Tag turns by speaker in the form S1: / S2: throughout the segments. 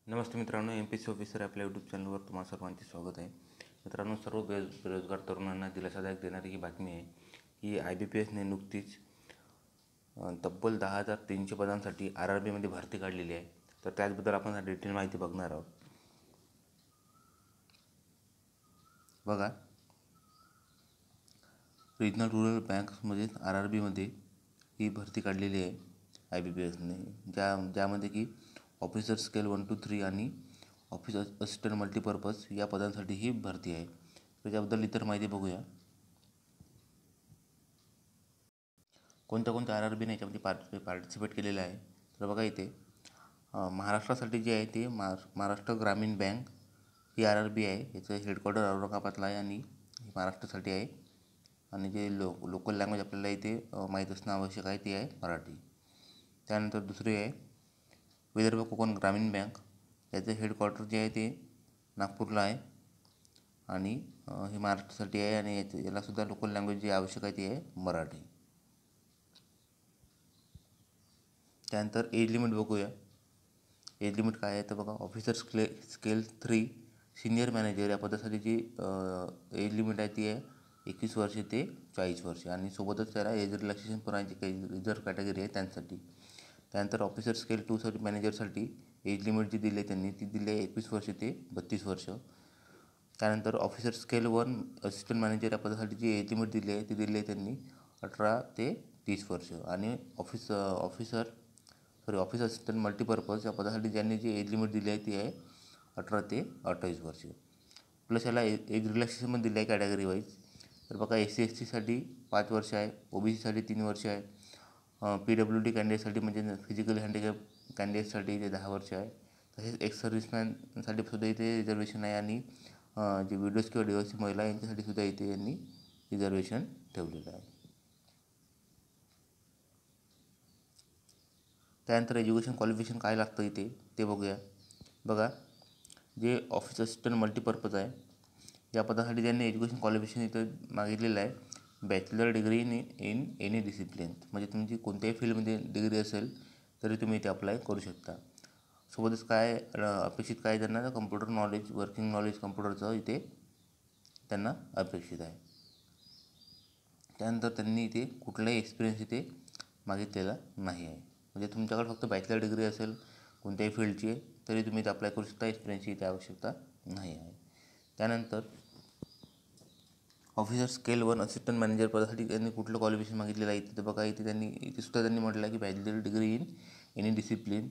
S1: नमस्ते मित्रांनो, MPSC officer आपल्या YouTube चॅनलवर तुम्हाला सर्वांचे स्वागत आहे. मित्रांनो, सर्व बेरोजगार तरुणांना दिलासादायक देणारी ही बातमी आहे की IBPSने नुकतीच तब्बल 10,300 पदांसाठी RRBमध्ये भरती काढलेली आहे. तर त्याचबद्दल आपण डिटेल माहिती बघणार आहोत. बघा, रिजनल रूरल बँक्समध्ये RRBमध्ये ही भरती काढलेली आहे IBPSने, ज्यामध्ये की ऑफिसर स्केल 1 to 3 आणि ऑफिस असिस्टंट मल्टीपर्पज या पदांसाठी ही भरती आहे. त्याच्याबद्दल इतर माहिती बघूया. कोणत्या RRBने याच्यामध्ये पार्टिसिपेट केलेलं आहे. तर बघा, इथे महाराष्ट्रासाठी जे आहे ते महाराष्ट्र ग्रामीण बँक ही RRB आहे. याचं हेडक्वार्टर औरंगाबादला आहे आणि महाराष्ट्रासाठी आहे. आणि जे लोकल लँग्वेज आपल्याला इथे माहीत असणं आवश्यक आहे ती आहे मराठी. त्यानंतर दुसरी आहे विदर्भ कोकण ग्रामीण बँक. याचं हेडक्वार्टर जे आहे ते नागपूरला आहे आणि हे महाराष्ट्रासाठी आहे आणि यालासुद्धा लोकल लँग्वेज जी आवश्यक आहे ती आहे मराठी. त्यानंतर एज लिमिट बघूया. एज लिमिट काय आहे तर बघा, ऑफिसर स्केल 3 सिनियर मॅनेजर या पदासाठी जी एज लिमिट आहे ती आहे 21 वर्षे ते 40 वर्षे आणि सोबतच त्याला एज रिलॅक्सेशन पण आहे, जी काही रिझर्व कॅटेगरी आहे त्यांसाठी. त्यानंतर ऑफिसर स्केल 2 मॅनेजरसाठी एज लिमिट जी दिली आहे त्यांनी ती दिली आहे 21 वर्षे ते 32 वर्ष. त्यानंतर ऑफिसर स्केल 1 असिस्टंट मॅनेजर या पदासाठी जी एज लिमिट दिली आहे ती दिली आहे त्यांनी 18 ते 30 वर्ष आणि ऑफिस असिस्टंट मल्टीपर्पज या पदासाठी ज्यांनी जी एज लिमिट दिली आहे ती आहे 18 ते 28 वर्ष. प्लस याला एज रिलॅक्सेशन पण दिली आहे कॅटेगरी वाईज. तर बघा, SC/ST 5 वर्ष आहे, OBCसाठी 3 वर्ष आहे, PWD कॅन्डिडेटसाठी म्हणजे फिजिकली हँडिकॅप कॅन्डिडेटसाठी इथे 10 वर्ष आहे. तसेच एक्स सर्व्हिसमॅनसाठी सुद्धा इथे रिझर्वेशन आहे आणि जे विडोज किंवा डिवोर्सी महिला यांच्यासाठी सुद्धा इथे यांनी रिझर्वेशन ठेवलेलं आहे. त्यानंतर एज्युकेशन क्वालिफिकेशन काय लागतं इथे ते बघूया. बघा, जे ऑफिस असिस्टंट मल्टीपर्पज आहे या पदासाठी ज्यांनी एज्युकेशन क्वालिफिकेशन इथं मागितलेलं आहे bachelor degree in any discipline. म्हणजे तुमची कोणत्याही फील्डमध्ये डिग्री असेल तरी तुम्ही इथे अप्लाय करू शकता. सोबतच काय अपेक्षित काय त्यांना कम्प्युटर नॉलेज, वर्किंग नॉलेज कम्प्युटरचं इथे त्यांना अपेक्षित आहे. त्यानंतर त्यांनी इथे कुठलाही एक्सपिरियन्स इथे मागितलेला नाही आहे. म्हणजे तुमच्याकडे फक्त बॅचलर डिग्री असेल कोणत्याही फील्डची तरी तुम्ही इथे अप्लाय करू शकता. एक्सपिरियन्सची इथे आवश्यकता नाही आहे. त्यानंतर ऑफिसर स्केल 1 असिस्टंट मॅनेजर पदासाठी त्यांनी कुठलं क्वालिफिकेशन मागितलेलं आहे तर बघा, इथे सुद्धा त्यांनी म्हटलं आहे की bachelor degree in any discipline.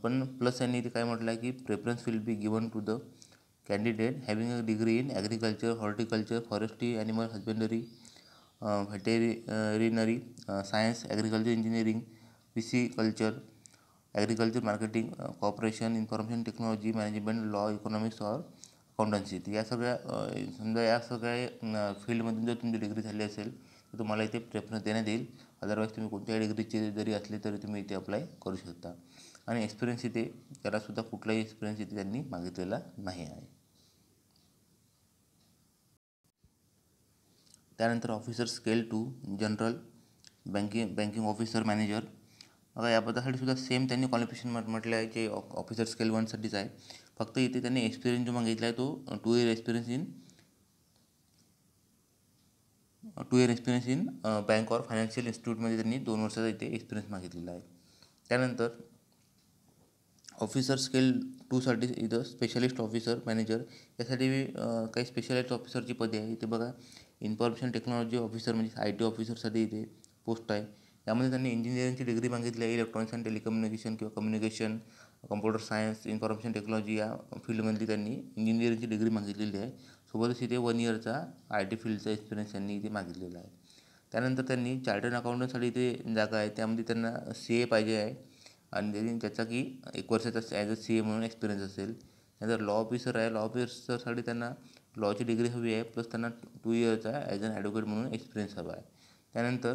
S1: पण प्लस त्यांनी इथे काय म्हटलं आहे की preference will be given to the candidate having a degree in agriculture, horticulture, forestry, animal husbandry, veterinary science, agriculture engineering, pisciculture, agriculture marketing, corporation, information technology, management, law, economics or accountancy. या सगळ्या समजा या सगळ्या फील्डमधून जर तुमची degree झाली असेल तर तुम्हाला इथे प्रेफरन्स देण्यात येईल. अदरवाईज तुम्ही कोणत्याही डिग्रीचे जरी असले तरी तुम्ही इथे अप्लाय करू शकता. आणि एक्सपिरियन्स इथे त्यालासुद्धा कुठलाही एक्सपिरियन्स इथे त्यांनी मागितलेला नाही आहे. त्यानंतर officer scale 2 general banking officer manager. बघा, या पदासाठी सुद्धा सेम त्यांनी क्वालिफिकेशन म्हटलं आहे जे ऑफिसर स्केल 1साठीच आहे. फक्त इथे त्यांनी एक्सपिरियन्स जो मागितला आहे तो 2 year experience in bank or financial इन्स्टिट्यूटमध्ये त्यांनी 2 वर्षाचा इथे एक्सपिरियन्स मागितलेला आहे. त्यानंतर ऑफिसर स्केल 2साठी इथं स्पेशलिस्ट ऑफिसर मॅनेजर यासाठी काही स्पेशलिस्ट ऑफिसरची पदे आहे. इथे बघा, इन्फॉर्मेशन टेक्नॉलॉजी ऑफिसर म्हणजे IT ऑफिसरसाठी इथे पोस्ट आहे. यामध्ये त्यांनी इंजिनिअरिंगची डिग्री मागितली आहे. इलेक्ट्रॉनिक्स अँड टेलिकम्युनिकेशन किंवा communication, computer science, information technology या फील्डमधली त्यांनी इंजिनिअरिंगची डिग्री मागितलेली आहे. सोबतच इथे 1 इयरचा IT फील्डचा एक्सपिरियन्स त्यांनी इथे मागितलेला आहे. त्यानंतर त्यांनी चार्टर्ड अकाउंटंटसाठी इथे जागा आहे, त्यामध्ये त्यांना CA पाहिजे आहे आणि त्याचा की 1 वर्षाचा ॲज अ CA म्हणून एक्सपिरियन्स असेल. त्यानंतर लॉ ऑफिसर आहे. लॉ ऑफिसरसाठी त्यांना लॉची डिग्री हवी आहे, प्लस त्यांना 2 इयरचा ॲज अन ॲडव्होकेट म्हणून एक्सपिरियन्स हवा आहे. त्यानंतर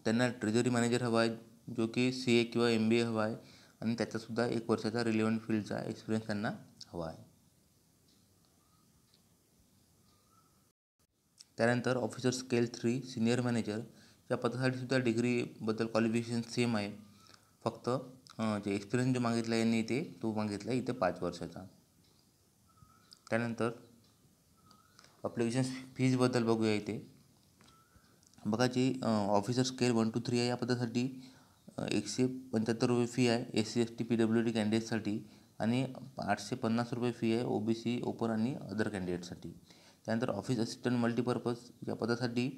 S1: त्यांना ट्रेजरी मॅनेजर हवा आहे जो की CA किंवा MBA हवा आहे आणि त्याचासुद्धा 1 वर्षाचा रिलेव्हंट फील्डचा एक्सपिरियन्स त्यांना हवा आहे. त्यानंतर ऑफिसर स्केल 3 सिनियर मॅनेजर या पदासाठी सुद्धा डिग्रीबद्दल क्वालिफिकेशन सेम आहे. फक्त जे एक्सपिरियन्स जो मागितला यांनी इथे तो मागितला इथे 5 वर्षाचा. त्यानंतर अप्लिकेशन फीजबद्दल बघूया इथे. बघा जी ऑफिसर स्केल 1 to 3 आहे या पदासाठी ₹175 फी आहे SC ST PWD कॅन्डिडेटसाठी आणि ₹850 फी आहे OBC ओपन आणि अदर कॅन्डिडेटसाठी. त्यानंतर ऑफिस असिस्टंट मल्टीपर्पज या पदासाठी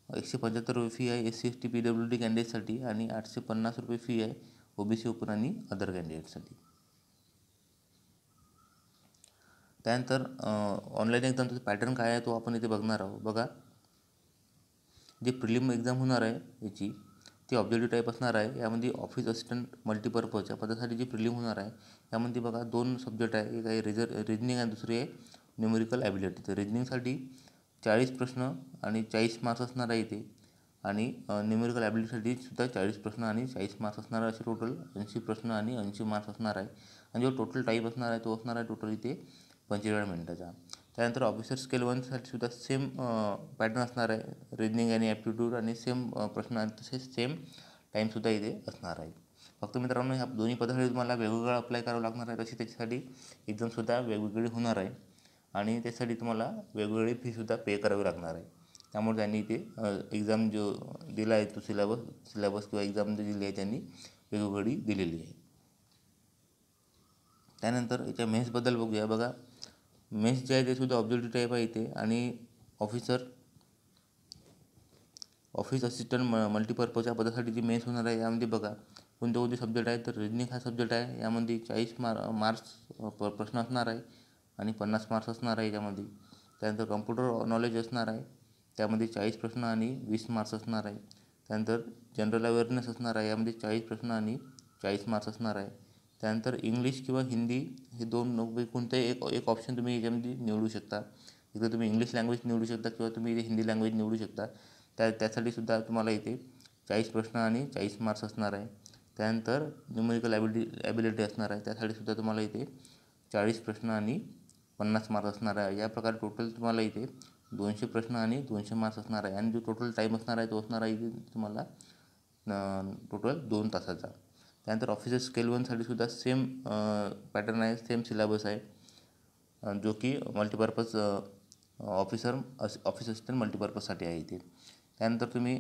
S1: ₹175 फी आहे SC ST PWD कॅन्डिडेटसाठी आणि ₹850 फी आहे OBC ओपन आणि अदर कॅन्डिडेटसाठी. त्यानंतर ऑनलाईन एक्झामचा पॅटर्न काय आहे तो आपण इथे बघणार आहोत. बघा जे प्रिलिम एक्झाम होणार आहे याची ती ऑब्जेक्टिव्ह टाईप असणार आहे. यामध्ये ऑफिस असिस्टंट मल्टीपर्पज या पदासाठी जी प्रिलिम होणार आहे यामध्ये बघा 2 सब्जेक्ट आहे. एक आहे रिजनिंग आणि दुसरी आहे न्यूमेरिकल ॲबिलिटी. तर रिजनिंगसाठी 40 प्रश्न आणि 40 मार्क्स असणार आहे इथे आणि न्यूमेरिकल ॲबिलिटीसाठी सुद्धा 40 प्रश्न आणि 40 मार्क्स असणार आहे. असे टोटल 80 प्रश्न आणि 80 मार्क्स असणार आहे. आणि जो टोटल टाईम असणार आहे तो असणार आहे टोटल इथे 45 मिनिटाचा. त्यानंतर ऑफिसर स्केल 1साठी सुद्धा सेम पॅटर्न असणार आहे. रिजनिंग आणि ॲप्टिट्यूड आणि सेम प्रश्न आणि तसेच सेम टाईमसुद्धा इथे असणार आहे. फक्त मित्रांनो ह्या दोन्ही पदासाठी तुम्हाला वेगवेगळं अप्लाय करावं लागणार आहे. तशी त्याच्यासाठी एक्झामसुद्धा वेगवेगळी होणार आहे आणि त्यासाठी तुम्हाला वेगवेगळी फीसुद्धा पे करावी लागणार आहे. त्यामुळे त्यांनी इथे एक्झाम जो दिला आहे तो सिलेबस किंवा एक्झाम जी दिली आहे त्यांनी वेगवेगळी दिलेली आहे. त्यानंतर याच्या मेन्सबद्दल बघूया. बघा मेन्स जे आहे ते सुद्धा ऑब्जेक्टिव्ह टाईप आहे इथे आणि ऑफिस असिस्टंट मल्टीपर्पज या पदासाठी जी मेन्स होणार आहे यामध्ये बघा कोणते कोणते सब्जेक्ट आहेत. तर रिजनिंग हा सब्जेक्ट आहे. यामध्ये 40 मार्क्स प्रश्न असणार आहे आणि 50 मार्क्स असणार आहे याच्यामध्ये. त्यानंतर कम्प्युटर नॉलेज असणार आहे. त्यामध्ये 40 प्रश्न आणि 20 मार्क्स असणार आहे. त्यानंतर जनरल अवेअरनेस असणार आहे. यामध्ये 40 प्रश्न आणि 40 मार्क्स असणार आहे. त्यानंतर इंग्लिश किंवा हिंदी हे दोन कोणतेही एक ऑप्शन तुम्ही याच्यामध्ये निवडू शकता. इथे तुम्ही इंग्लिश लँग्वेज निवडू शकता किंवा तुम्ही इथे हिंदी लँग्वेज निवडू शकता. त्यासाठी सुद्धा तुम्हाला इथे 40 प्रश्न आणि 40 मार्क्स असणार आहे. त्यानंतर न्यूमेरिकल ॲबिलिटी असणार आहे. त्यासाठी सुद्धा तुम्हाला इथे 40 प्रश्न आणि 50 मार्क्स असणार आहे. या प्रकारे टोटल तुम्हाला इथे 200 प्रश्न आणि 200 मार्क्स असणार आहे आणि जो टोटल टाईम असणार आहे तो असणार आहे इथे तुम्हाला टोटल 2 तासाचा. त्यानंतर ऑफिसर स्केल 1साठी सुद्धा सेम पॅटर्न आहे, सेम सिलेबस आहे जो की मल्टीपर्पज ऑफिस असिस्टंट मल्टीपर्पजसाठी आहे इथे. त्यानंतर तुम्ही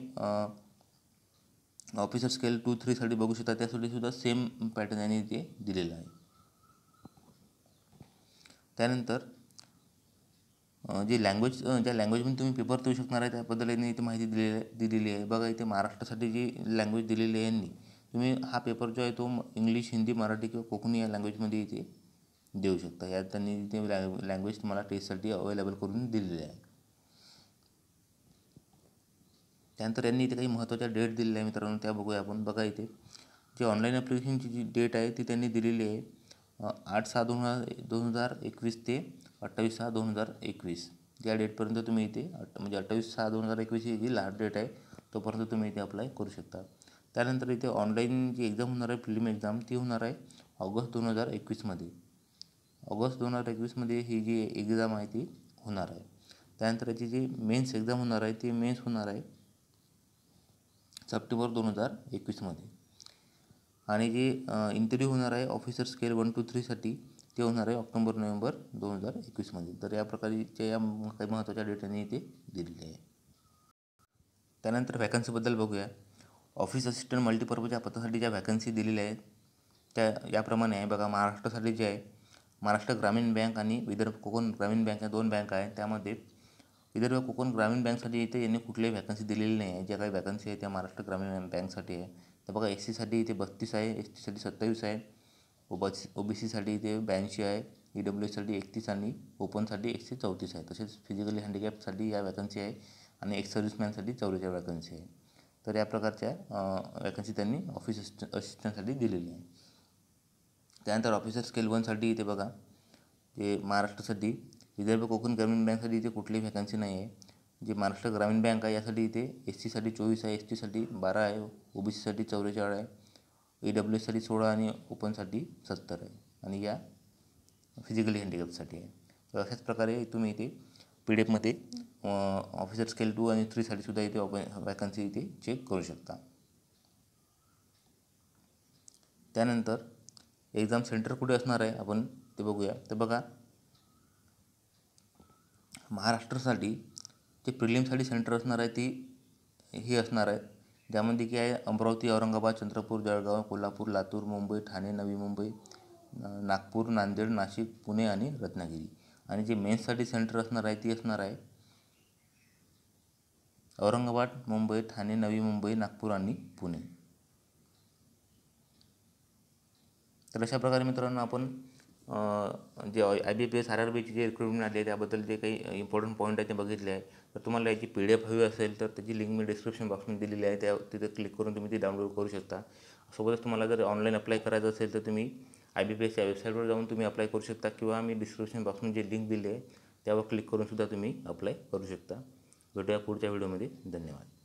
S1: ऑफिसर स्केल 2-3साठी बघू शकता. त्यासाठी सुद्धा सेम पॅटर्न यांनी इथे दिलेला आहे. त्यानंतर ज्या लँग्वेजमध्ये तुम्ही पेपर देऊ शकणार आहे त्याबद्दल यांनी इथे माहिती दिलेली आहे. बघा इथे महाराष्ट्रासाठी जी लँग्वेज दिलेली आहे यांनी तुम्ही हा पेपर जो आहे तो इंग्लिश, हिंदी, मराठी किंवा कोकणी या लँग्वेजमध्ये इथे देऊ शकता. यात त्यांनी इथे लँग्वेज तुम्हाला टेस्टसाठी अवेलेबल करून दिलेली आहे. त्यानंतर यांनी इथे काही महत्त्वाच्या डेट दिलेल्या आहे मित्रांनो त्या बघूया आपण. बघा इथे जी ऑनलाईन ॲप्लिकेशनची जी डेट आहे ती त्यांनी दिलेली आहे 8/6/2021 ते 28/6/2021 या डेटपर्यंत तुम्ही इथे म्हणजे 28/6/2021 ही जी लास्ट डेट आहे तोपर्यंत तुम्ही इथे अप्लाय करू शकता. त्यानंतर इथे ऑनलाईन जी एक्झाम होणार आहे प्रिलिम एक्झाम ती होणार आहे ऑगस्ट 2021मध्ये. ऑगस्ट 2021मध्ये ही जी एक्झाम आहे ती होणार आहे. त्यानंतर याची जी मेन्स एक्झाम होणार आहे ती मेन्स होणार आहे सप्टेंबर 2021मध्ये आणि जी इंटरव्ह्यू होणार आहे ऑफिसर स्केल 1 to 3साठी ते होणार आहे ऑक्टोबर-नोव्हेंबर 2021मध्ये. तर या प्रकारच्या या काही महत्त्वाच्या डेटांनी इथे दिलेल्या आहे. त्यानंतर व्हॅकन्सीबद्दल बघूया. ऑफिस असिस्टंट मल्टीपर्पज या पदासाठी ज्या व्हॅकन्सी दिलेल्या आहेत त्या याप्रमाणे आहे. बघा महाराष्ट्रासाठी जे आहे महाराष्ट्र ग्रामीण बँक आणि विदर्भ कोकण ग्रामीण बँक या 2 बँक आहेत. त्यामध्ये विदर्भ कोकण ग्रामीण बँकसाठी इथे यांनी कुठलीही व्हॅकन्सी दिलेली नाही आहे. ज्या काही व्हॅकन्सी आहे त्या महाराष्ट्र ग्रामीण बँकसाठी आहे. तर बघा SCसाठी इथे 32 आहे, STसाठी 27 आहे, OBCसाठी इथे 82 आहे, EWSसाठी 31 आणि ओपनसाठी 134 आहे. तसेच फिजिकली हँडिकॅपसाठी या व्हॅकन्सी आहे आणि एक्स सर्व्हिसमॅनसाठी 44 व्हॅकन्सी आहे. तर या प्रकारच्या व्हॅकन्सी त्यांनी ऑफिस असिस्टंटसाठी दिलेली आहे. त्यानंतर ऑफिसर स्केल 1साठी इथे बघा ते महाराष्ट्रासाठी विदर्भ कोकण ग्रामीण बँकसाठी इथे कुठलीही व्हॅकन्सी नाही आहे. जे महाराष्ट्र ग्रामीण बँक आहे यासाठी इथे SCसाठी 24 आहे, STसाठी 12 आहे, OBCसाठी 44 आहे, EWSसाठी 16 आणि ओपनसाठी 70 आहे आणि या फिजिकली हँडिकॅपसाठी आहे. तर अशाच प्रकारे तुम्ही इथे PDF ऑफिसर स्केल 2 आणि 3साठी सुद्धा इथे व्हॅकन्सी इथे चेक करू शकता. त्यानंतर एक्झाम सेंटर कुठे असणार आहे आपण ते बघूया. तर बघा, महाराष्ट्रासाठी जे प्रिलिमसाठी सेंटर असणार आहे ती हे असणार आहे, ज्यामध्ये की आहे अमरावती, औरंगाबाद, चंद्रपूर, जळगाव, कोल्हापूर, लातूर, मुंबई, ठाणे, नवी मुंबई, नागपूर, नांदेड, नाशिक, पुणे आणि रत्नागिरी. आणि जे मेन्ससाठी सेंटर असणार आहे ती असणार आहे औरंगाबाद, मुंबई, ठाणे, नवी मुंबई, नागपूर आणि पुणे. तर अशा प्रकारे मित्रांनो आपण जे IBPS RRBची जे रिक्रुटमेंट आली आहे त्याबद्दल जे काही इम्पॉर्टंट पॉईंट आहे ते बघितले आहे. तर तुम्हाला याची PDF हवी असेल तर त्याची लिंक मी डिस्क्रिप्शन बॉक्समध्ये दिलेली आहे, त्या तिथे क्लिक करून तुम्ही ती डाउनलोड करू शकता. सोबतच तुम्हाला जर ऑनलाईन अप्लाय करायचं असेल तर तुम्ही IBPSच्या वेबसाईटवर जाऊन तुम्ही अप्लाय करू शकता, किंवा मी डिस्क्रिप्शन बॉक्समध्ये जे लिंक दिली आहे त्यावर क्लिक करून सुद्धा तुम्ही अप्लाय करू शकता. भेटूया पुढच्या व्हिडिओमध्ये. धन्यवाद.